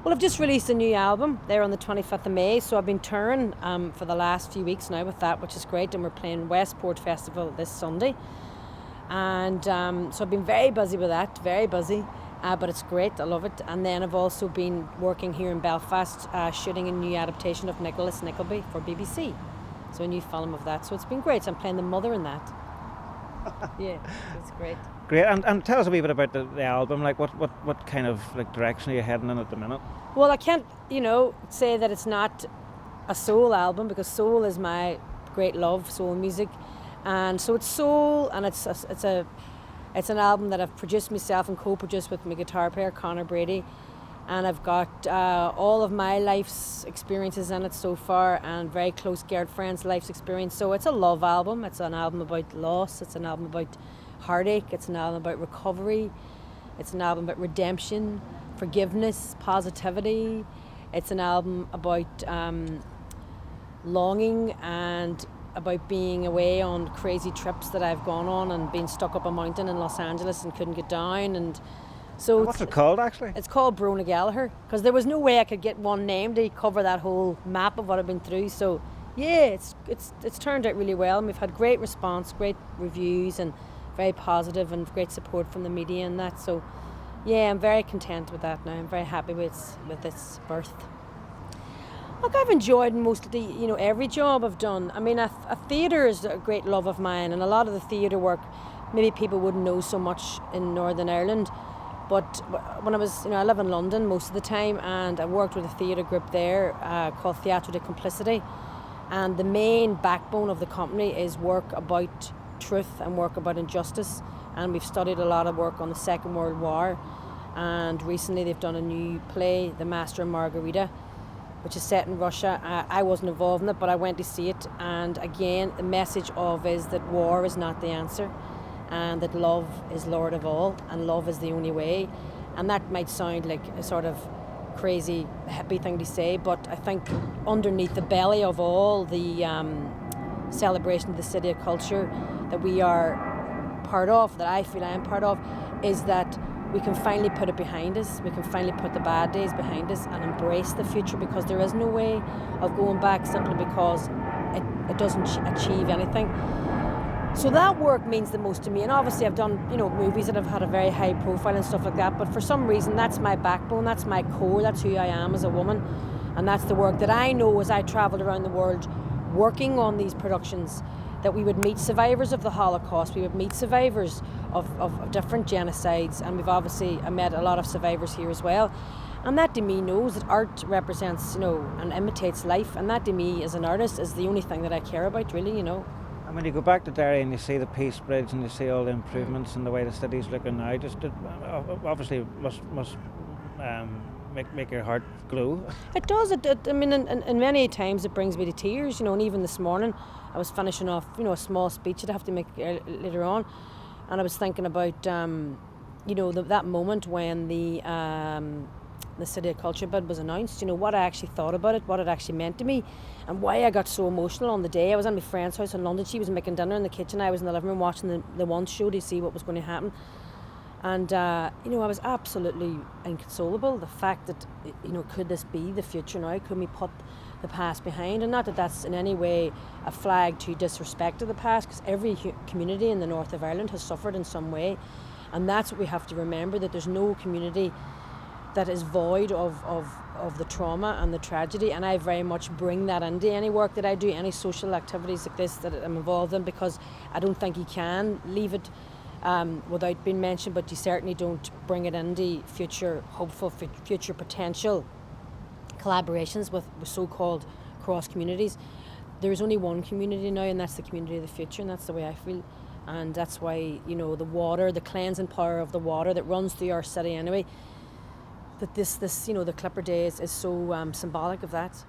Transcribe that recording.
Well, I've just released a new album there on the 25th of May, so I've been touring for the last few weeks now with that, which is great, and we're playing Westport Festival this Sunday. And so I've been very busy with that, very busy, but it's great, I love it. And then I've also been working here in Belfast, shooting a new adaptation of Nicholas Nickleby for BBC. So a new film of that, so it's been great. So I'm playing the mother in that. Yeah, it's great. Great, and tell us a wee bit about the album. Like, what kind of direction are you heading in at the minute? Well, I can't, say that it's not a soul album, because soul is my great love, soul music, and so it's soul, and it's an album that I've produced myself and co-produced with my guitar player Conor Brady, and I've got all of my life's experiences in it so far, and very close girl friends' life's experience. So it's a love album. It's an album about loss. It's an album about heartache. It's an album about recovery. It's an album about redemption, forgiveness, positivity. It's an album about longing and about being away on crazy trips that I've gone on and being stuck up a mountain in Los Angeles and couldn't get down. And so what's it called, actually? It's called Bronagh Gallagher, because there was no way I could get one name to cover that whole map of what I've been through. So yeah, it's turned out really well, and we've had great response, great reviews, and very positive, and great support from the media and that. So yeah, I'm very content with that now. I'm very happy with its birth. Look, I've enjoyed mostly, every job I've done. I mean, a theatre is a great love of mine, and a lot of the theatre work, maybe people wouldn't know so much in Northern Ireland. But when I was, I live in London most of the time, and I worked with a theatre group there called Theatre de Complicity. And the main backbone of the company is work about truth and work about injustice. And we've studied a lot of work on the Second World War. And recently they've done a new play, The Master and Margarita, which is set in Russia. I wasn't involved in it, but I went to see it. And again, the message is that war is not the answer, and that love is Lord of all, and love is the only way. And that might sound like a sort of crazy hippie thing to say, but I think underneath the belly of all the celebration of the city of culture that we are part of, that I feel I am part of, is that we can finally put it behind us. We can finally put the bad days behind us and embrace the future, because there is no way of going back simply because it doesn't achieve anything. So that work means the most to me, and obviously I've done movies that have had a very high profile and stuff like that, but for some reason that's my backbone, that's my core, that's who I am as a woman, and that's the work that I know as I travelled around the world working on these productions, that we would meet survivors of the Holocaust, we would meet survivors of different genocides, and I met a lot of survivors here as well. And that to me knows that art represents, and imitates life, and that to me as an artist is the only thing that I care about, really, And when you go back to Derry and you see the Peace Bridge and you see all the improvements and the way the city's looking now, obviously must make your heart glow. It does. And many times it brings me to tears, and even this morning I was finishing off, a small speech that I have to make later on, and I was thinking about, that moment when the City of Culture bid was announced, what I actually thought about it, what it actually meant to me, and why I got so emotional on the day. I was at my friend's house in London. She was making dinner in the kitchen. I was in the living room watching the One show to see what was going to happen. And, I was absolutely inconsolable. The fact that, could this be the future now? Could we put the past behind? And not that that's in any way a flag to disrespect of the past, because every community in the north of Ireland has suffered in some way. And that's what we have to remember, that there's no community that is void of the trauma and the tragedy, and I very much bring that into any work that I do, any social activities like this that I'm involved in, because I don't think you can leave it without being mentioned, but you certainly don't bring it into future hopeful, future potential collaborations with so-called cross communities. There's only one community now, and that's the community of the future, and that's the way I feel. And that's why, the water, the cleansing power of the water that runs through our city anyway, that this the Clipper Day is so symbolic of that.